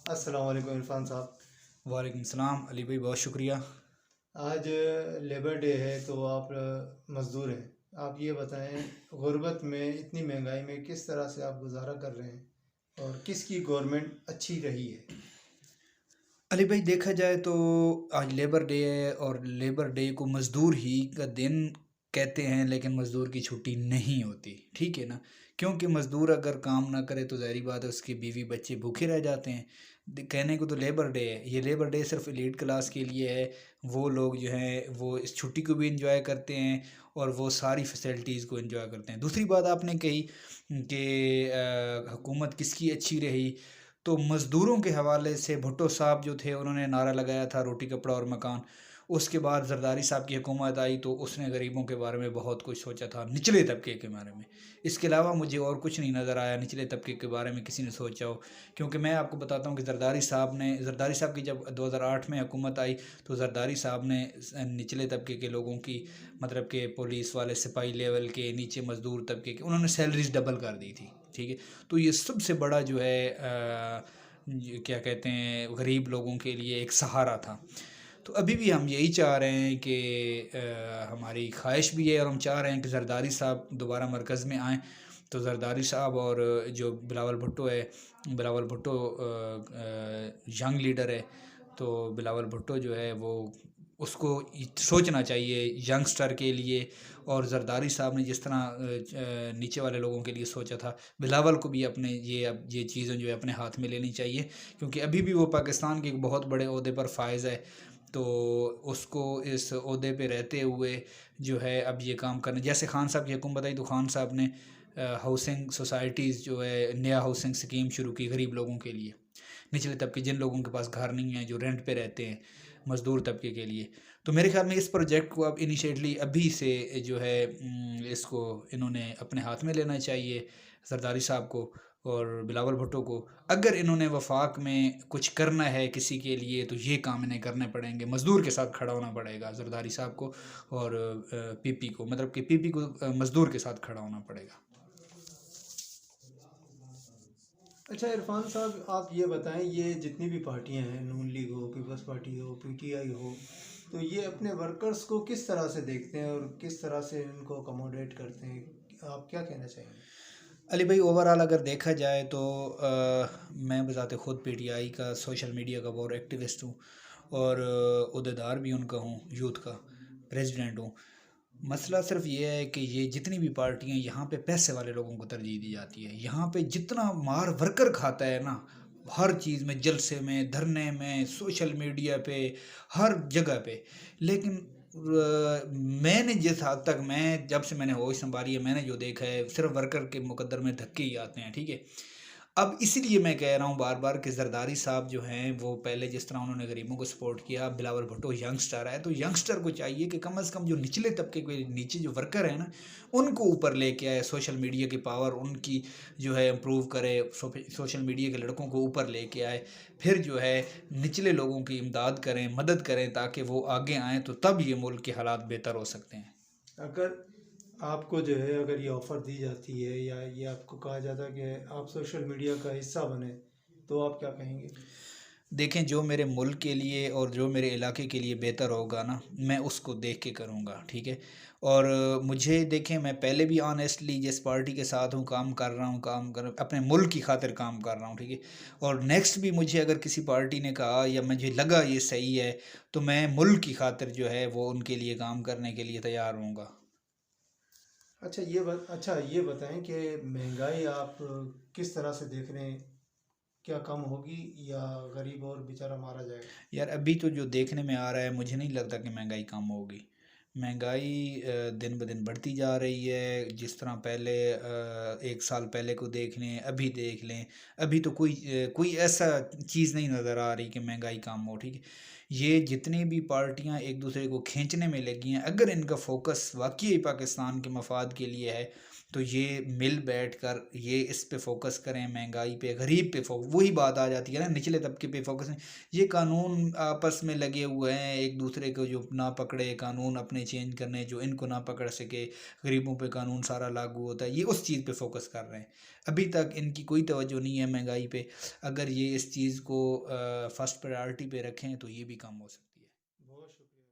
अस्सलाम वालेकुम इरफान साहब। वालेकुम सलाम अली भाई, बहुत शुक्रिया। आज लेबर डे है तो आप मज़दूर हैं। आप ये बताएं, गुर्बत में इतनी महंगाई में किस तरह से आप गुजारा कर रहे हैं और किसकी गवर्नमेंट अच्छी रही है? अली भाई, देखा जाए तो आज लेबर डे है और लेबर डे को मज़दूर ही का दिन कहते हैं, लेकिन मज़दूर की छुट्टी नहीं होती, ठीक है ना। क्योंकि मज़दूर अगर काम ना करे तो ज़ाहिर बात है उसके बीवी बच्चे भूखे रह जाते हैं। कहने को तो लेबर डे है, ये लेबर डे सिर्फ एलीट क्लास के लिए है। वो लोग जो हैं वो इस छुट्टी को भी इंजॉय करते हैं और वो सारी फैसिलिटीज़ को इंजॉय करते हैं। दूसरी बात आपने कही कि हुकूमत किसकी अच्छी रही, तो मज़दूरों के हवाले से भुट्टो साहब जो थे उन्होंने नारा लगाया था रोटी कपड़ा और मकान। उसके बाद ज़रदारी साहब की हुकूमत आई तो उसने गरीबों के बारे में बहुत कुछ सोचा था, निचले तबके के बारे में। इसके अलावा मुझे और कुछ नहीं नज़र आया निचले तबके के बारे में किसी ने सोचा हो। क्योंकि मैं आपको बताता हूँ कि ज़रदारी साहब की जब 2008 में हुकूमत आई तो ज़रदारी साहब ने निचले तबके के लोगों की, मतलब कि पुलिस वाले, सिपाही लेवल के, नीचे मज़दूर तबके के, उन्होंने सैलरीज डबल कर दी थी, ठीक है। तो ये सबसे बड़ा जो है ये क्या कहते हैं, गरीब लोगों के लिए एक सहारा था। तो अभी भी हम यही चाह रहे हैं कि हमारी ख्वाहिश भी है और हम चाह रहे हैं कि ज़रदारी साहब दोबारा मरकज़ में आएँ। तो ज़रदारी साहब और जो बिलावल भुट्टो है, बिलावल भुट्टो यंग लीडर है, तो बिलावल भुट्टो जो है वो उसको सोचना चाहिए यंगस्टर के लिए। और ज़रदारी साहब ने जिस तरह नीचे वाले लोगों के लिए सोचा था, बिलावल को भी अपने अब ये चीज़ें जो है अपने हाथ में लेनी चाहिए। क्योंकि अभी भी वो पाकिस्तान के एक बहुत बड़े ओहदे पर फायज़ है, तो उसको इस ओहदे पे रहते हुए जो है अब ये काम करना, जैसे खान साहब की हुकूमत आई तो खान साहब ने हाउसिंग सोसाइटीज़ जो है नया हाउसिंग स्कीम शुरू की गरीब लोगों के लिए, निचले तबके जिन लोगों के पास घर नहीं है, जो रेंट पे रहते हैं, मज़दूर तबके के लिए। तो मेरे ख्याल में इस प्रोजेक्ट को अब इनिशिएटली अभी से जो है इसको इन्होंने अपने हाथ में लेना चाहिए, ज़रदारी साहब को और बिलावल भुट्टो को। अगर इन्होंने वफाक में कुछ करना है किसी के लिए तो ये काम इन्हें करने पड़ेंगे, मज़दूर के साथ खड़ा होना पड़ेगा ज़रदारी साहब को और पीपी को, मतलब कि पीपी को मज़दूर के साथ खड़ा होना पड़ेगा। अच्छा इरफान साहब, आप ये बताएं, ये जितनी भी पार्टियां हैं, नून लीग हो, पीपल्स पार्टी हो, पीटीआई हो, तो ये अपने वर्कर्स को किस तरह से देखते हैं और किस तरह से इनको अकोमोडेट करते हैं? आप क्या कहना चाहेंगे? अली भाई, ओवरऑल अगर देखा जाए तो मैं बज़ाते ख़ुद पीटीआई का सोशल मीडिया का बहुत एक्टिविस्ट हूँ और अहदेदार भी उनका हूँ, यूथ का प्रेसिडेंट हूँ। मसला सिर्फ ये है कि ये जितनी भी पार्टियां, यहाँ पे पैसे वाले लोगों को तरजीह दी जाती है। यहाँ पे जितना मार वर्कर खाता है ना, हर चीज़ में, जलसे में, धरने में, सोशल मीडिया पे, हर जगह पे। लेकिन मैंने जिस हद तक, मैं जब से मैंने होश संभाली है, मैंने जो देखा है सिर्फ वर्कर के मुकद्दर में धक्के ही आते हैं, ठीक है। अब इसीलिए मैं कह रहा हूँ बार बार कि ज़रदारी साहब जो हैं वो पहले जिस तरह उन्होंने गरीबों को सपोर्ट किया, बिलावल भुट्टो यंगस्टर है तो यंगस्टर को चाहिए कि कम से कम जो निचले तबके के नीचे जो वर्कर है ना, उनको ऊपर लेके आए, सोशल मीडिया की पावर उनकी जो है इम्प्रूव करे, सोशल मीडिया के लड़कों को ऊपर लेके आए, फिर जो है निचले लोगों की इमदाद करें, मदद करें ताकि वो आगे आएँ, तो तब ये मुल्क के हालात बेहतर हो सकते हैं। अगर आपको जो है, अगर ये ऑफ़र दी जाती है या ये आपको कहा जाता है कि आप सोशल मीडिया का हिस्सा बने, तो आप क्या कहेंगे? देखें, जो मेरे मुल्क के लिए और जो मेरे इलाके के लिए बेहतर होगा ना, मैं उसको देख के करूँगा, ठीक है। और मुझे देखें, मैं पहले भी ऑनेस्टली जिस पार्टी के साथ हूँ काम कर रहा हूँ, काम कर अपने मुल्क की खातिर काम कर रहा हूँ, ठीक है। और नेक्स्ट भी मुझे अगर किसी पार्टी ने कहा या मुझे लगा ये सही है तो मैं मुल्क की खातिर जो है वो उनके लिए काम करने के लिए तैयार रहूँगा। अच्छा ये बताएं कि महंगाई आप किस तरह से देख रहे हैं? क्या कम होगी या गरीब और बेचारा मारा जाएगा? यार, अभी तो जो देखने में आ रहा है मुझे नहीं लगता कि महंगाई कम होगी। महंगाई दिन ब दिन बढ़ती जा रही है। जिस तरह पहले 1 साल पहले को देख लें, अभी देख लें, अभी तो कोई ऐसा चीज़ नहीं नज़र आ रही कि महंगाई कम हो, ठीक है। ये जितनी भी पार्टियां एक दूसरे को खींचने में लगी हैं, अगर इनका फोकस वाकई पाकिस्तान के मफाद के लिए है तो ये मिल बैठकर ये इस पे फोकस करें, महंगाई पे, गरीब पे फोकस, वही बात आ जाती है ना, निचले तबके पे फोकस नहीं। ये कानून आपस में लगे हुए हैं, एक दूसरे को जो ना पकड़े, कानून अपने चेंज करने जो इनको ना पकड़ सके, गरीबों पे कानून सारा लागू होता है, ये उस चीज़ पे फोकस कर रहे हैं। अभी तक इनकी कोई तवज्जो नहीं है महंगाई पे। अगर ये इस चीज़ को फर्स्ट प्रायोरिटी पे रखें तो ये भी कम हो सकती है। बहुत शुक्रिया।